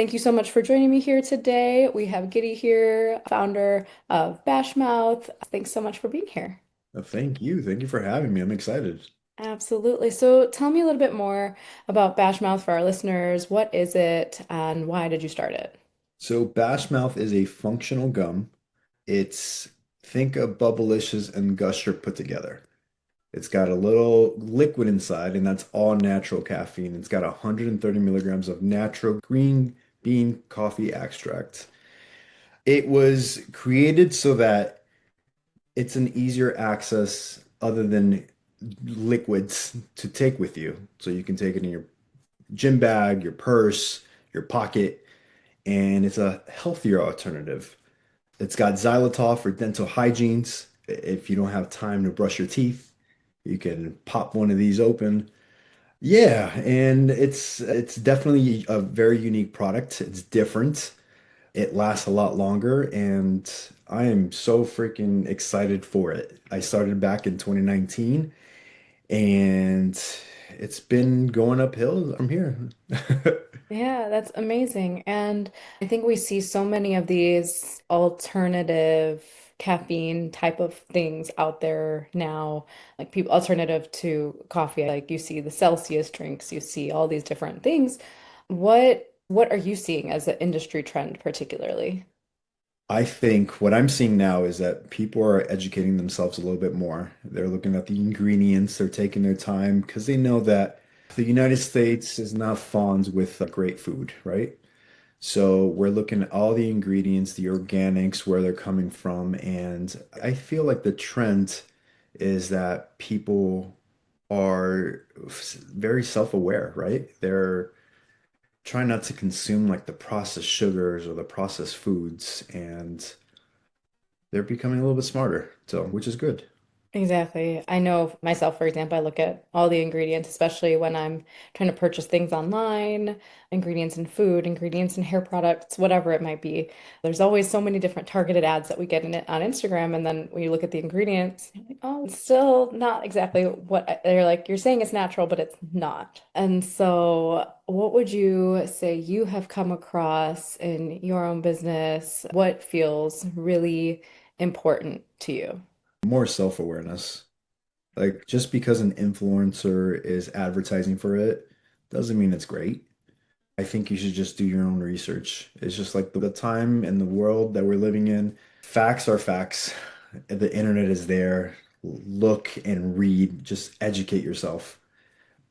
Thank you so much for joining me here today. We have Giddy here, founder of Bashmouth. Thanks so much for being here. Thank you. Thank you for having me. I'm excited. Absolutely. So tell me a little bit more about Bashmouth for our listeners. What is it and why did you start it? So, Bashmouth is a functional gum. It's think of Bubblicious and Gusher put together. It's got a little liquid inside, and that's all natural caffeine. It's got 130 milligrams of natural green bean coffee extract. It was created so that it's an easier access other than liquids to take with you. So you can take it in your gym bag, your purse, your pocket, and it's a healthier alternative. It's got xylitol for dental hygienes. If you don't have time to brush your teeth, you can pop one of these open. Yeah, and it's definitely a very unique product. It's different. It lasts a lot longer, and I am so freaking excited for it. I started back in 2019, and it's been going uphill from here. Yeah, that's amazing. And I think we see so many of these alternative caffeine type of things out there now, like people alternative to coffee. Like you see the Celsius drinks, you see all these different things. What are you seeing as an industry trend particularly? I think what I'm seeing now is that people are educating themselves a little bit more. They're looking at the ingredients, they're taking their time because they know that the United States is not fond with great food, right? So we're looking at all the ingredients, the organics, where they're coming from, and I feel like the trend is that people are very self-aware, right? They're trying not to consume like the processed sugars or the processed foods, and they're becoming a little bit smarter, so which is good. Exactly. I know myself, for example, I look at all the ingredients, especially when I'm trying to purchase things online, ingredients in food, ingredients in hair products, whatever it might be. There's always so many different targeted ads that we get in it on Instagram. And then when you look at the ingredients, you're like, oh, it's still not exactly what they're like. You're saying it's natural, but it's not. And so, what would you say you have come across in your own business? What feels really important to you? More self-awareness. Like just because an influencer is advertising for it doesn't mean it's great. I think you should just do your own research. It's just like the time and the world that we're living in. Facts are facts. The internet is there. Look and read. Just educate yourself.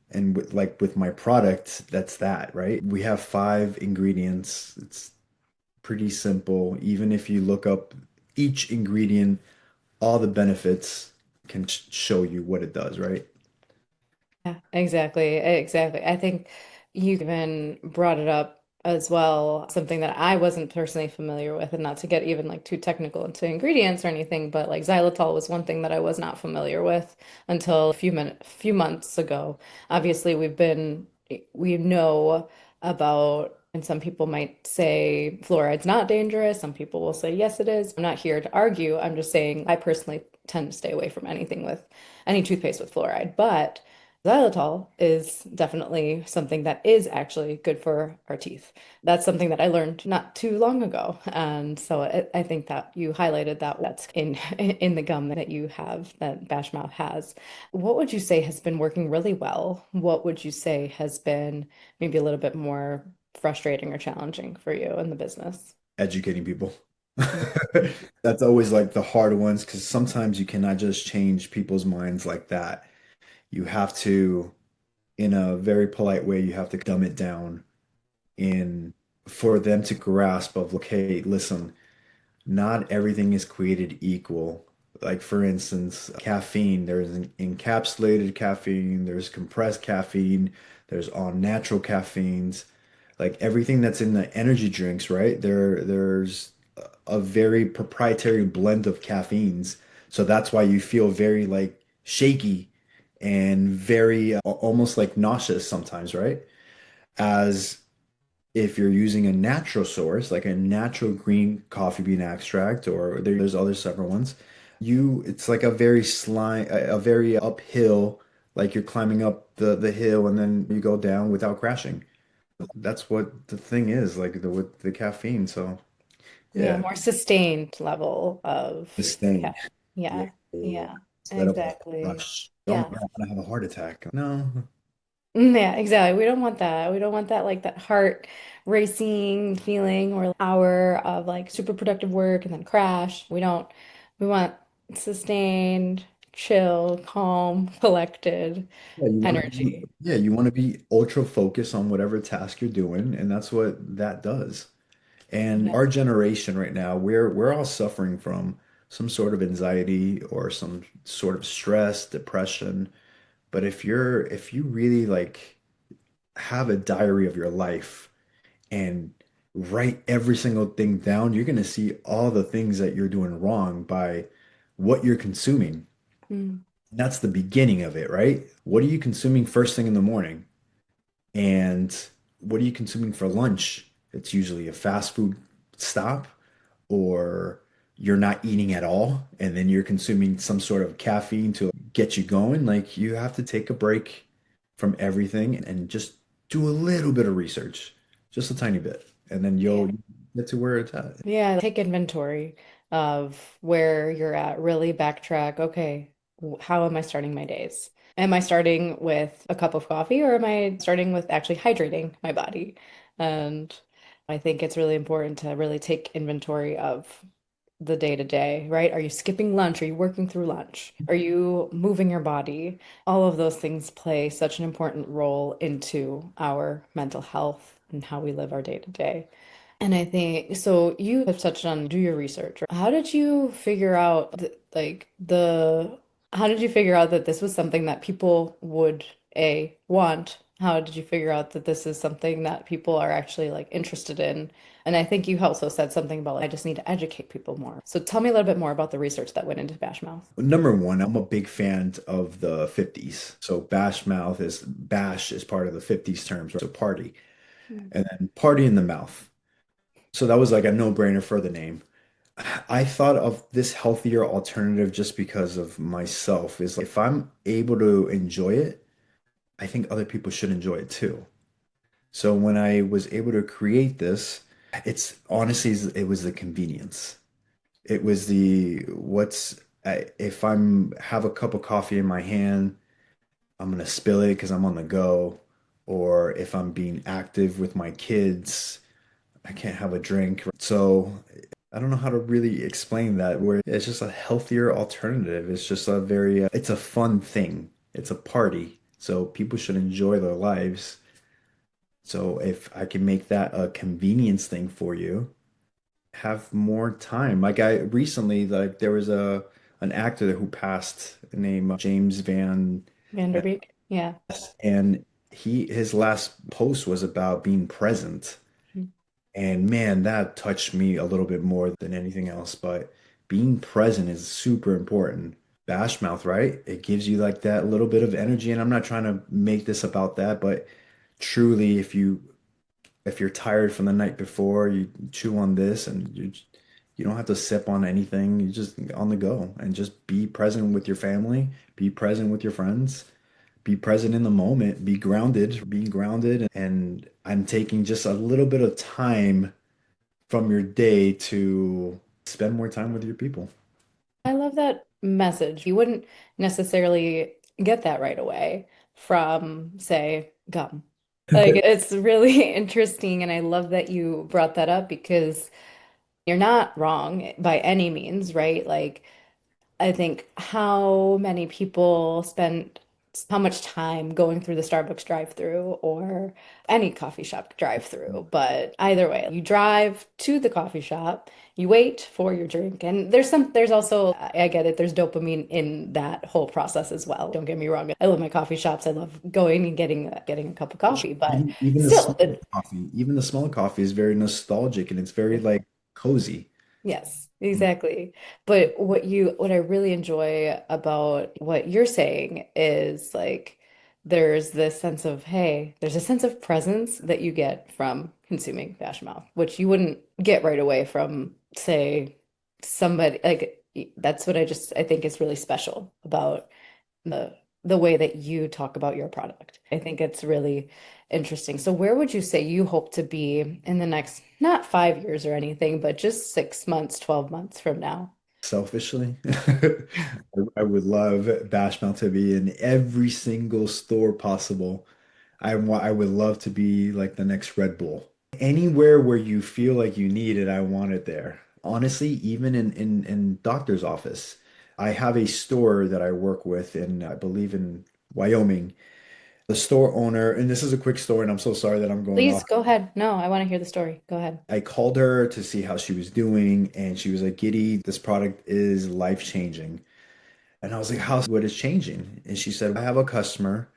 And with my product, that's that, right? We have five ingredients. It's pretty simple. Even if you look up each ingredient, all the benefits can show you what it does, right? Yeah, exactly. Exactly. I think you even brought it up as well, something that I wasn't personally familiar with, and not to get even like too technical into ingredients or anything, but like xylitol was one thing that I was not familiar with until few months ago. Obviously, we know about, and some people might say fluoride's not dangerous. Some people will say yes, it is. I'm not here to argue. I'm just saying I personally tend to stay away from anything with any toothpaste with fluoride, but xylitol is definitely something that is actually good for our teeth. That's something that I learned not too long ago. And so I think that you highlighted that that's in in the gum that you have, that Bashmouth has. What would you say has been working really well? What would you say has been maybe a little bit more frustrating or challenging for you in the business? Educating people. That's always like the hard ones because sometimes you cannot just change people's minds like that. You have to, in a very polite way, you have to dumb it down in for them to grasp of, okay, listen, not everything is created equal. Like for instance, caffeine, there's an encapsulated caffeine, there's compressed caffeine, there's all natural caffeines. Like everything that's in the energy drinks, right? There's a very proprietary blend of caffeines. So that's why you feel very like shaky and very almost like nauseous sometimes, right? As if you're using a natural source, like a natural green coffee bean extract, or there's other several ones, it's like a very slime, a very uphill, like you're climbing up the hill and then you go down without crashing. That's what the thing is, like the with the caffeine. So Yeah, yeah, more sustained level of sustain. caffeine. Yeah. Yeah, yeah, Instead of a exactly. rush. Oh my Yeah. God, I'm gonna have a heart attack. No. Yeah, exactly. We don't want that. We don't want that like that heart racing feeling or hour of like super productive work and then crash. We want sustained, chill, calm, collected Yeah, you want to be energy. you want to be ultra focused on whatever task you're doing, and that's what that does. And Yeah. our generation right now, we're all suffering from some sort of anxiety or some sort of stress, depression. But if you really like have a diary of your life and write every single thing down, you're gonna see all the things that you're doing wrong by what you're consuming. Mm, And that's the beginning of it, right? What are you consuming first thing in the morning? And what are you consuming for lunch? It's usually a fast food stop, or you're not eating at all, and then you're consuming some sort of caffeine to get you going. Like you have to take a break from everything and just do a little bit of research, just a tiny bit, and then yeah. you'll get to where it's at. Yeah, take inventory of where you're at, really backtrack. Okay, how am I starting my days? Am I starting with a cup of coffee or am I starting with actually hydrating my body? And I think it's really important to really take inventory of the day to day, right? Are you skipping lunch? Are you working through lunch? Are you moving your body? All of those things play such an important role into our mental health and how we live our day to day. And I think so you have touched on do your research. How did you figure out how did you figure out that this was something that people would want? How did you figure out that this is something that people are actually like interested in? And I think you also said something about like, I just need to educate people more. So tell me a little bit more about the research that went into Bashmouth. Number one, I'm a big fan of the 50s. So bash is part of the 50s terms, right? So party, Mm. and then party in the mouth. So that was like a no-brainer for the name. I thought of this healthier alternative just because of myself is like if I'm able to enjoy it, I think other people should enjoy it too. So when I was able to create this, it's honestly it was the convenience. It was the if I'm have a cup of coffee in my hand, I'm gonna spill it because I'm on the go, or if I'm being active with my kids, I can't have a drink. So I don't know how to really explain that, where it's just a healthier alternative. It's just a it's a fun thing. It's a party. So people should enjoy their lives. So if I can make that a convenience thing for you, have more time. Like I recently, like there was an actor who passed named James Van, Vanderbeek? Yeah. and his last post was about being present. And man, that touched me a little bit more than anything else. But being present is super important. Bashmouth, right? It gives you like that little bit of energy. And I'm not trying to make this about that, but truly, if you're tired from the night before, you chew on this and you don't have to sip on anything. You just on the go and just be present with your family, be present with your friends, be present in the moment, be grounded, being grounded. And I'm taking just a little bit of time from your day to spend more time with your people. I love that message. You wouldn't necessarily get that right away from, say, gum. Like, it's really interesting, and I love that you brought that up because you're not wrong by any means, right? Like, I think how many people spend how much time going through the Starbucks drive-through or any coffee shop drive-through. But either way, you drive to the coffee shop, you wait for your drink, and there's also, I get it, there's dopamine in that whole process as well. Don't get me wrong. I love my coffee shops. I love going and getting a cup of coffee, but Even the still, smell of coffee, even the smell of coffee is very nostalgic and it's very like cozy. yes, exactly. But what I really enjoy about what you're saying is like there's this sense of, hey, there's a sense of presence that you get from consuming Bashmouth, which you wouldn't get right away from, say, somebody like that's what I think is really special about the the way that you talk about your product. I think it's really interesting. So where would you say you hope to be in the next, not 5 years or anything, but just 6 months, 12 months from now? Selfishly, I would love Bashmouth to be in every single store possible. I would love to be like the next Red Bull. Anywhere where you feel like you need it, I want it there. Honestly, even in doctor's office. I have a store that I work with in, I believe in Wyoming. The store owner, and this is a quick story, and I'm so sorry that I'm going Please off. go ahead. No, I want to hear the story. Go ahead. I called her to see how she was doing, and she was like, Giddy, this product is life-changing. And I was like, what is changing? And she said, I have a customer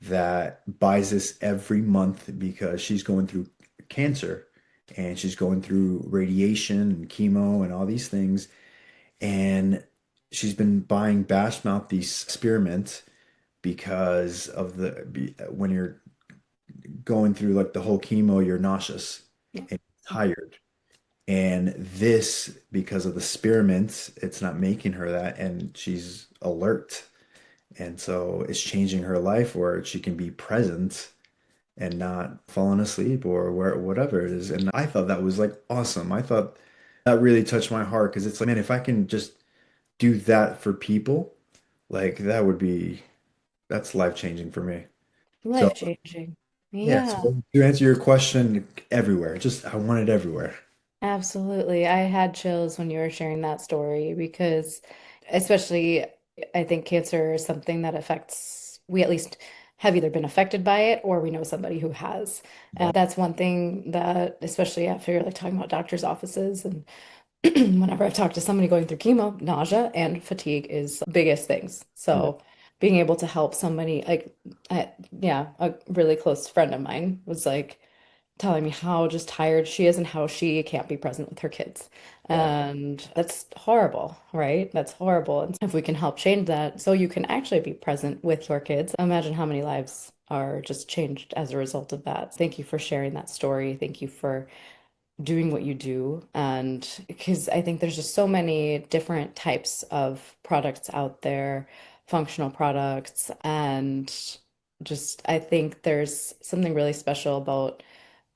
that buys this every month because she's going through cancer and she's going through radiation and chemo and all these things. And she's been buying Bashmouth, these spearmint, because of when you're going through like the whole chemo, you're nauseous Yeah. and tired. And this, because of the spearmint, it's not making her that, and she's alert. And so it's changing her life where she can be present and not falling asleep or whatever it is. And I thought that was like awesome. I thought that really touched my heart because it's like, man, if I can just do that for people, like that's life changing for me. So Life changing. yeah, Yeah. so to answer your question, everywhere. Just I want it everywhere. Absolutely. I had chills when you were sharing that story because, especially, I think cancer is something that affects, we at least have either been affected by it or we know somebody who has. Yeah, And that's one thing that, especially after you're like talking about doctor's offices and whenever I've talked to somebody going through chemo, nausea and fatigue is the biggest things. yeah, So being able to help somebody, like, yeah, a really close friend of mine was like, telling me how just tired she is and how she can't be present with her kids. yeah, And that's horrible, right? That's horrible. And if we can help change that so you can actually be present with your kids, imagine how many lives are just changed as a result of that. Thank you for sharing that story. Thank you for doing what you do. And because I think there's just so many different types of products out there, functional products, and just I think there's something really special about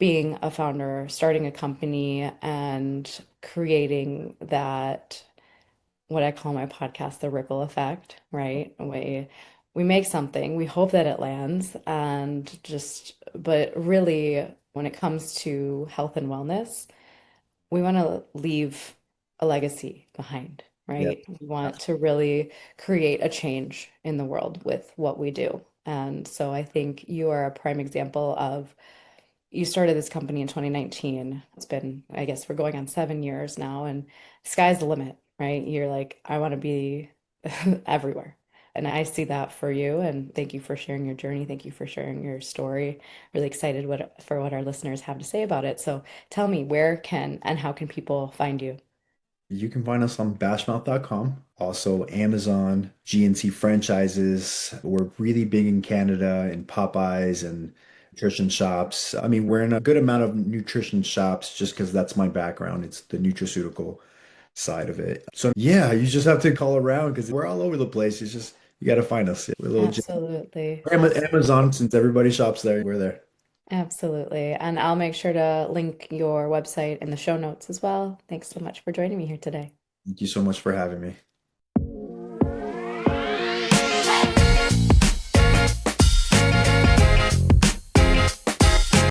being a founder, starting a company, and creating that, what I call my podcast, the ripple effect, right? We make something, we hope that it lands, and just, but really, when it comes to health and wellness, we want to leave a legacy behind, yeah. right? We want to really create a change in the world with what we do. And so I think you are a prime example of, you started this company in 2019. It's been, I guess we're going on 7 years now, and sky's the limit, right? You're like, I want to be everywhere. And I see that for you. And thank you for sharing your journey. Thank you for sharing your story. Really excited for what our listeners have to say about it. So tell me, where can and how can people find you? You can find us on bashmouth.com, also Amazon, GNC franchises. We're really big in Canada in Popeyes and nutrition shops. I mean, we're in a good amount of nutrition shops just because that's my background. It's the nutraceutical side of it. So yeah, you just have to call around because we're all over the place. It's just you got to find us. We're a little Absolutely. Absolutely. Amazon, since everybody shops there, we're there. Absolutely. And I'll make sure to link your website in the show notes as well. Thanks so much for joining me here today. Thank you so much for having me.